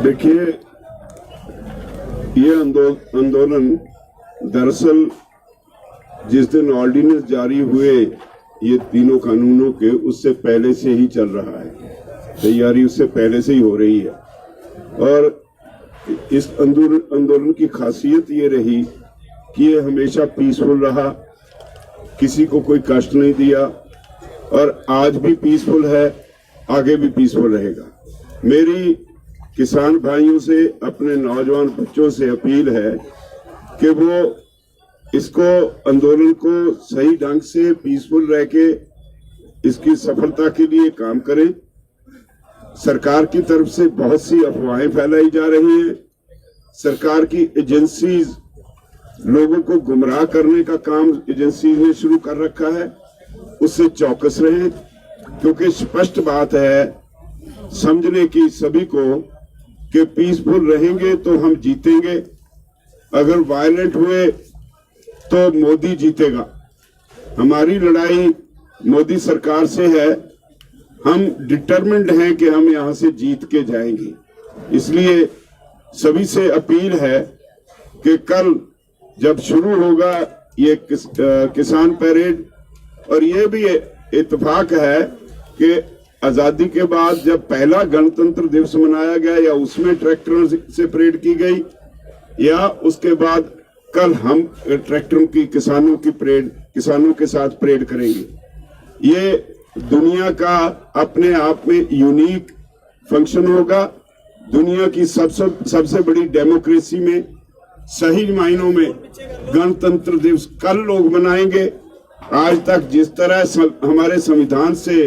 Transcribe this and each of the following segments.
देखिए, ये आंदोलन दरअसल जिस दिन ऑर्डिनेंस जारी हुए ये तीनों कानूनों के, उससे पहले से ही चल रहा है। तैयारी उससे पहले से ही हो रही है। और इस आंदोलन की खासियत ये रही कि ये हमेशा पीसफुल रहा, किसी को कोई कष्ट नहीं दिया, और आज भी पीसफुल है, आगे भी पीसफुल रहेगा। मेरी किसान भाइयों से, अपने नौजवान बच्चों से अपील है कि वो इसको, आंदोलन को सही ढंग से पीसफुल रह के इसकी सफलता के लिए काम करें। सरकार की तरफ से बहुत सी अफवाहें फैलाई जा रही हैं। सरकार की एजेंसीज लोगों को गुमराह करने का काम एजेंसी ने शुरू कर रखा है, उससे चौकस रहें, क्योंकि स्पष्ट बात है समझने की सभी को कि पीसफुल रहेंगे तो हम जीतेंगे, अगर वायलेंट हुए तो मोदी जीतेगा। हमारी लड़ाई मोदी सरकार से है, हम डिटरमिन्ड हैं कि हम यहां से जीत के जाएंगे। इसलिए सभी से अपील है कि कल जब शुरू होगा ये किसान परेड, और ये भी इत्तेफाक है कि आजादी के बाद जब पहला गणतंत्र दिवस मनाया गया, या उसमें ट्रैक्टरों से परेड की गई, या उसके बाद कल हम ट्रैक्टरों की, किसानों की परेड, किसानों के साथ परेड करेंगे। ये दुनिया का अपने आप में यूनिक फंक्शन होगा। दुनिया की सबसे बड़ी डेमोक्रेसी में सही मायनों में गणतंत्र दिवस कल लोग मनाएंगे। आज तक जिस तरह हमारे संविधान से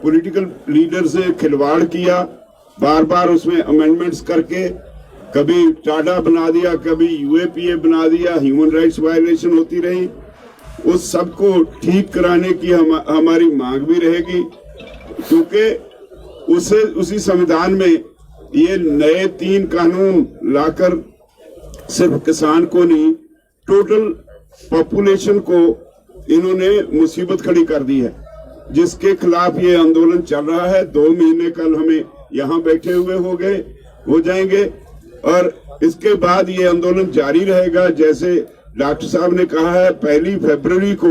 पॉलिटिकल लीडर से खिलवाड़ किया, बार बार उसमें अमेंडमेंट्स करके, कभी टाडा बना दिया, कभी यूएपीए बना दिया, ह्यूमन राइट्स वायलेशन होती रही, उस सब को ठीक कराने की हमारी मांग भी रहेगी, क्योंकि उसी संविधान में ये नए 3 कानून लाकर सिर्फ किसान को नहीं, टोटल पॉपुलेशन को इन्होंने मुसीबत खड़ी कर दी है, जिसके खिलाफ ये आंदोलन चल रहा है। 2 महीने कल हमें यहाँ बैठे हुए हो जाएंगे, और इसके बाद ये आंदोलन जारी रहेगा। जैसे डॉक्टर साहब ने कहा है, 1 फरवरी को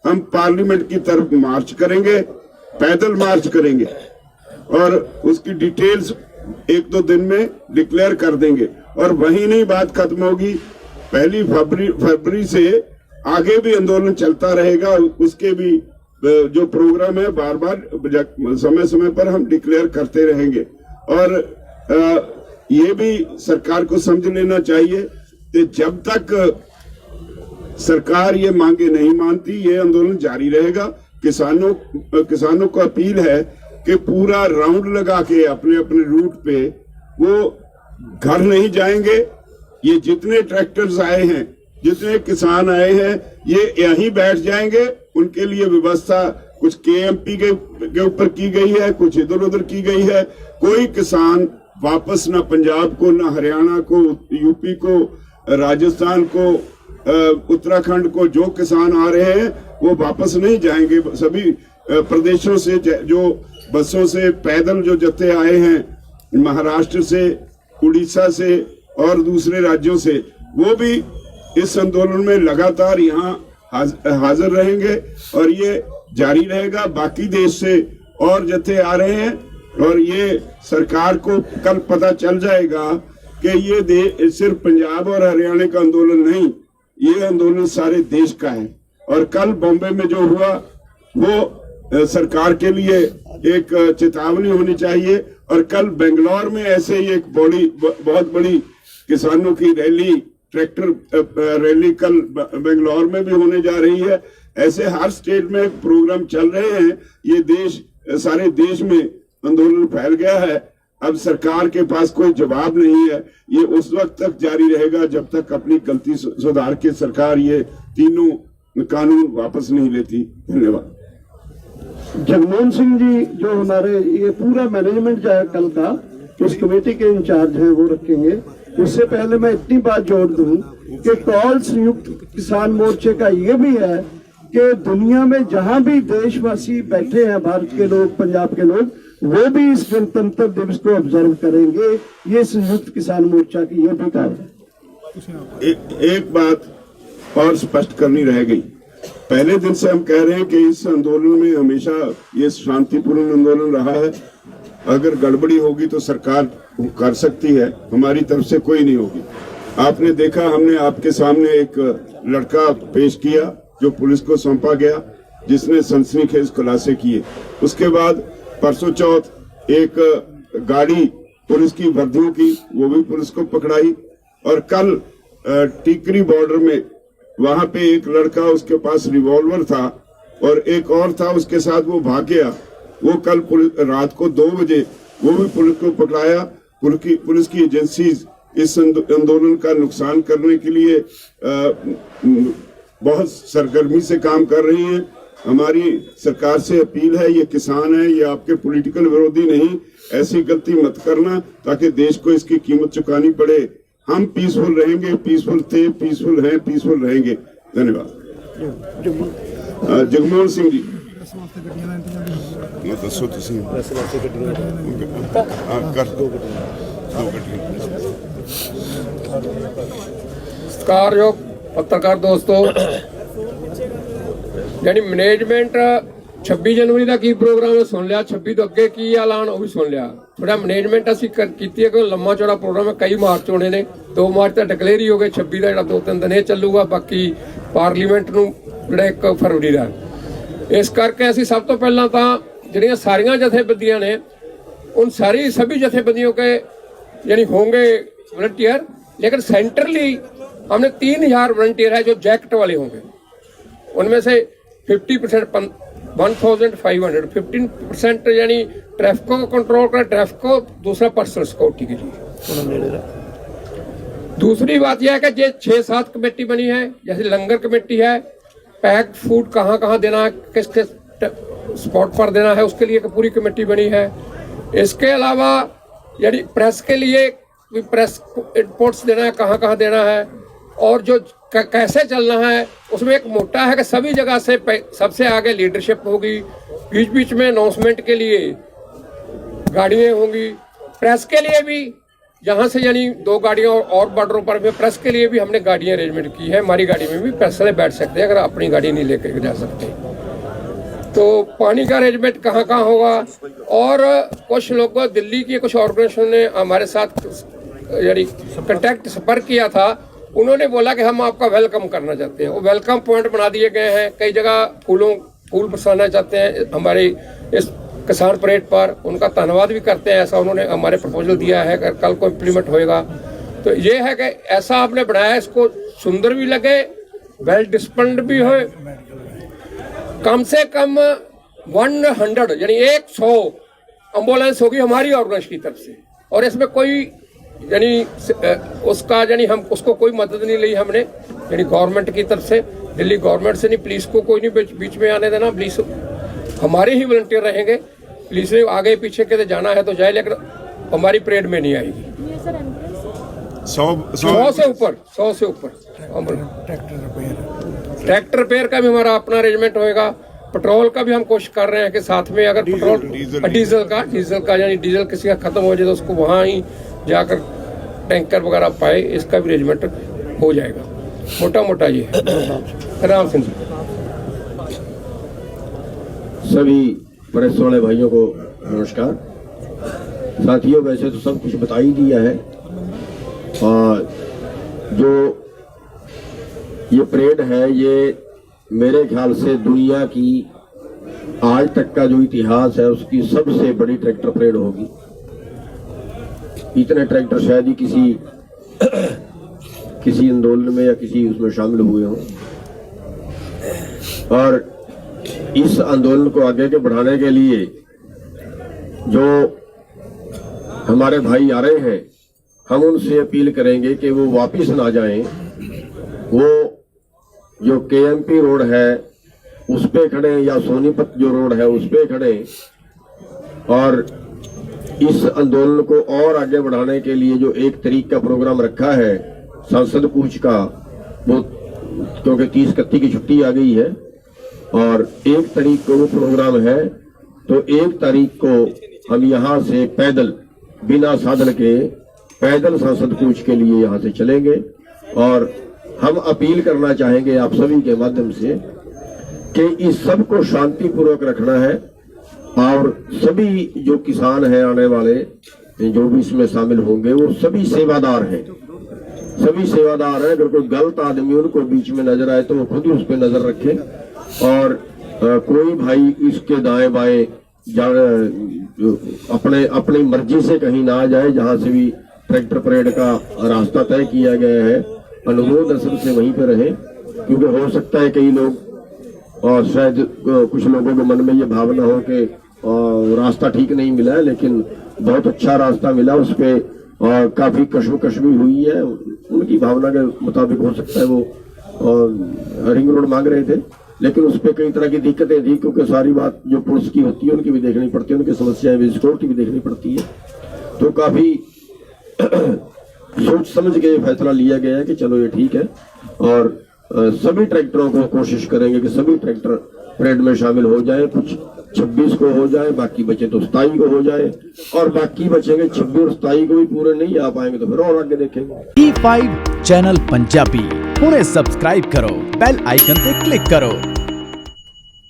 हम पार्लियामेंट की तरफ मार्च करेंगे, पैदल मार्च करेंगे, और उसकी डिटेल्स 1-2 दिन में डिक्लेयर कर देंगे, और वहीं नहीं बात खत्म होगी। 1 फरवरी से आगे भी आंदोलन चलता रहेगा। उसके भी जो प्रोग्राम है बार बार समय समय पर हम डिक्लेयर करते रहेंगे। और ये भी सरकार को समझ लेना चाहिए कि जब तक सरकार ये मांगे नहीं मानती, ये आंदोलन जारी रहेगा। किसानों को अपील है कि पूरा राउंड लगा के अपने अपने रूट पे वो घर नहीं जाएंगे। ये जितने ट्रैक्टर्स आए हैं, जितने किसान आए हैं, ये यहीं बैठ जाएंगे। उनके लिए व्यवस्था कुछ केएमपी के ऊपर की गई है, कुछ इधर उधर की गई है। कोई किसान वापस ना पंजाब को, ना हरियाणा को, यूपी को, राजस्थान को, उत्तराखंड को जो किसान आ रहे हैं वो वापस नहीं जाएंगे। सभी प्रदेशों से जो बसों से पैदल जो जत्थे आए हैं, महाराष्ट्र से, उड़ीसा से और दूसरे राज्यों से, वो भी इस आंदोलन में लगातार यहाँ हाजिर रहेंगे, और ये जारी रहेगा। बाकी देश से और जत्थे आ रहे हैं, और ये सरकार को कल पता चल जाएगा कि ये सिर्फ पंजाब और हरियाणा का आंदोलन नहीं, ये आंदोलन सारे देश का है। और कल बॉम्बे में जो हुआ वो सरकार के लिए एक चेतावनी होनी चाहिए। और कल बेंगलोर में ऐसे ही एक बहुत बड़ी किसानों की रैली, ट्रैक्टर रैली कल बेंगलोर में भी होने जा रही है। ऐसे हर स्टेट में प्रोग्राम चल रहे हैं। ये सारे देश में आंदोलन फैल गया है। अब सरकार के पास कोई जवाब नहीं है। ये उस वक्त तक जारी रहेगा जब तक अपनी गलती सुधार के सरकार ये तीनों कानून वापस नहीं लेती। धन्यवाद। जगमोहन सिंह जी जो हमारे ये पूरा मैनेजमेंट जो है कल का, उस कमेटी के इंचार्ज हैं, वो रखेंगे। उससे पहले मैं इतनी बात जोड़ दूं कि कॉल संयुक्त किसान मोर्चे का ये भी है कि दुनिया में जहां भी देशवासी बैठे हैं, भारत के लोग, पंजाब के लोग, वो भी इस गणतंत्र दिवस को ऑब्जर्व करेंगे। ये संयुक्त किसान मोर्चा की यह भी कार्य है। एक बात और स्पष्ट करनी रह गई। पहले दिन से हम कह रहे हैं कि इस आंदोलन में हमेशा ये शांतिपूर्ण आंदोलन रहा है। अगर गड़बड़ी होगी तो सरकार कर सकती है, हमारी तरफ से कोई नहीं होगी। आपने देखा, हमने आपके सामने एक लड़का पेश किया जो पुलिस को सौंपा गया, जिसने सनसनीखेज खुलासे किए। उसके बाद परसों चौथ एक गाड़ी पुलिस की वर्दियों की, वो भी पुलिस को पकड़ाई। और कल टिकरी बॉर्डर में वहां पे एक लड़का, उसके पास रिवॉल्वर था और एक और था उसके साथ, वो भाग गया। वो कल रात को 2 बजे वो भी पुलिस को पकड़ाया। पुलिस की एजेंसीज इस आंदोलन का नुकसान करने के लिए बहुत सरगर्मी से काम कर रही हैं। हमारी सरकार से अपील है, ये किसान है, ये आपके पॉलिटिकल विरोधी नहीं, ऐसी गलती मत करना ताकि देश को इसकी कीमत चुकानी पड़े। हम पीसफुल रहेंगे, पीसफुल थे, पीसफुल हैं, पीसफुल रहेंगे। धन्यवाद। जगमोहन सिंह जी, दसो तुसीं कर दो सत्कारयोग पत्रकार दोस्तों, यानी मैनेजमेंट 26 जनवरी का की प्रोग्राम है सुन लिया, 26 तो अगे की ऐलान वो भी सुन लिया। थोड़ा मैनेजमेंट असी कीती है कि लंबा चौड़ा प्रोग्राम है। कई मार्च होने ने, 2 मार्च तो डिकलेयर ही हो गए, 26 का 2-3 दिन चलूगा, बाकी पार्लीमेंट नूं जिहड़ा 1 फरवरी का। इस करके असी सब तो पहला तो जिहड़ियां सारियां जथेबंदियां ने, उन सभी जथेबंदियों के यानी होंगे वॉलंटियर, लेकिन सेंट्रली हमने 3000 वॉलंटियर है जो जैकेट वाले होंगे। उनमें से 50% 1500 15% यानी ट्रैफिक को कंट्रोल कर, ट्रैफिक को, दूसरा पर्सनल सिक्योरिटी के लिए। दूसरी बात यह है कि ये 6-7 कमेटी बनी है, जैसे लंगर कमेटी है, पैक्ड फूड कहाँ कहाँ देना है, किस किस स्पॉट पर देना है, उसके लिए एक पूरी कमेटी बनी है। इसके अलावा यानी प्रेस के लिए प्रेस रिपोर्ट्स देना है, कहाँ कहाँ देना है, और जो कैसे चलना है, उसमें एक मोटा है कि सभी जगह से सबसे आगे लीडरशिप होगी। बीच बीच में अनाउंसमेंट के लिए गाड़ियाँ होंगी। प्रेस के लिए भी यहाँ से यानी 2 गाड़ियाँ और बॉर्डरों पर भी प्रेस के लिए भी हमने गाड़ियाँ अरेंजमेंट की है। हमारी गाड़ी में भी प्रेस वाले बैठ सकते हैं अगर अपनी गाड़ी नहीं लेकर जा सकते। तो पानी का अरेंजमेंट कहाँ कहाँ होगा। और कुछ लोगों, दिल्ली की कुछ ऑर्गेनाइजेशन ने हमारे साथ यानी कंटेक्ट संपर्क किया था, उन्होंने बोला कि हम आपका वेलकम करना चाहते हैं। वो वेलकम पॉइंट बना दिए गए हैं, कई जगह फूल बरसाना चाहते हैं हमारे इस किसान परेड पर, उनका धन्यवाद भी करते हैं। ऐसा उन्होंने हमारे प्रपोजल दिया है, अगर कल को इम्प्लीमेंट होएगा तो ये है कि ऐसा आपने बनाया, इसको सुंदर भी लगे, वेल डिस्प्लिन्ड भी हो। कम से कम 100 यानी 100 एम्बुलेंस होगी हमारी ऑर्गेनाइजेशन की तरफ से, और इसमें कोई यानी उसका यानी हम उसको कोई मदद नहीं ली हमने, यानी गवर्नमेंट की तरफ से, दिल्ली गवर्नमेंट से नहीं। पुलिस को कोई नहीं बीच में आने देना, पुलिस हमारे ही वॉलंटियर रहेंगे। पुलिस ने आगे पीछे के जाना है तो जाए, लेकिन हमारी परेड में नहीं आएगी। 100 से ऊपर ट्रैक्टर रिपेयर का भी हमारा अपना अरेंजमेंट होएगा। पेट्रोल का भी हम कोशिश कर रहे हैं कि साथ में अगर पेट्रोल डीजल का यानी डीजल किसी का खत्म हो जाए तो उसको वहाँ ही जाकर टैंकर वगैरह पाए, इसका भी अरेंजमेंट हो जाएगा। मोटा मोटा ये है। राम सिंह जी, सभी प्रेस वाले भाइयों को नमस्कार। साथियों, वैसे तो सब कुछ बता ही दिया है, और जो ये परेड है ये मेरे ख्याल से दुनिया की आज तक का जो इतिहास है उसकी सबसे बड़ी ट्रैक्टर परेड होगी। इतने ट्रैक्टर शायद ही किसी आंदोलन में या किसी उसमें शामिल हुए हों। और इस आंदोलन को आगे के बढ़ाने के लिए जो हमारे भाई आ रहे हैं, हम उनसे अपील करेंगे कि वो वापस ना जाएं। वो जो केएमपी रोड है उस पे खड़े, या सोनीपत जो रोड है उस पे खड़े, और इस आंदोलन को और आगे बढ़ाने के लिए जो 1 तारीख का प्रोग्राम रखा है संसद कूच का, वो क्योंकि 30-31 की छुट्टी आ गई है और 1 तारीख को वो प्रोग्राम है, तो 1 तारीख को हम यहाँ से पैदल बिना साधन के पैदल संसद कूच के लिए यहाँ से चलेंगे। और हम अपील करना चाहेंगे आप सभी के माध्यम से कि इस सब को शांतिपूर्वक रखना है और सभी जो किसान हैं आने वाले जो भी इसमें शामिल होंगे वो सभी सेवादार हैं, सभी सेवादार हैं। अगर कोई गलत आदमी उनको बीच में नजर आए तो वो खुद ही उस पर नजर रखें और कोई भाई इसके दाएं बाएं अपनी मर्जी से कहीं ना जाए। जहां से भी ट्रैक्टर परेड का रास्ता तय किया गया है अनुरोध असल से वहीं पे रहे, क्योंकि हो सकता है कई लोग और शायद कुछ लोगों के मन में ये भावना हो कि रास्ता ठीक नहीं मिला है, लेकिन बहुत अच्छा रास्ता मिला, उस पे काफी कशमकश भी हुई है। उनकी भावना के मुताबिक हो सकता है वो रिंग रोड मांग रहे थे, लेकिन उस पे कई तरह की दिक्कतें थी, क्योंकि सारी बात जो पुलिस की होती है उनकी भी देखनी पड़ती है, उनकी समस्याएं विजिटोर की भी देखनी पड़ती है। तो काफी सोच समझ के फैसला लिया गया है कि चलो ये ठीक है और सभी ट्रैक्टरों को कोशिश करेंगे कि सभी ट्रैक्टर परेड में शामिल हो जाए। कुछ 26 को हो जाए, बाकी बचे तो 27 को हो जाए, और बाकी बचेंगे 26 और 27 को भी पूरे नहीं आ पाएंगे तो फिर और आगे देखेंगे। E5 चैनल पंजाबी हुणे सब्सक्राइब करो, बेल आइकन पे क्लिक करो।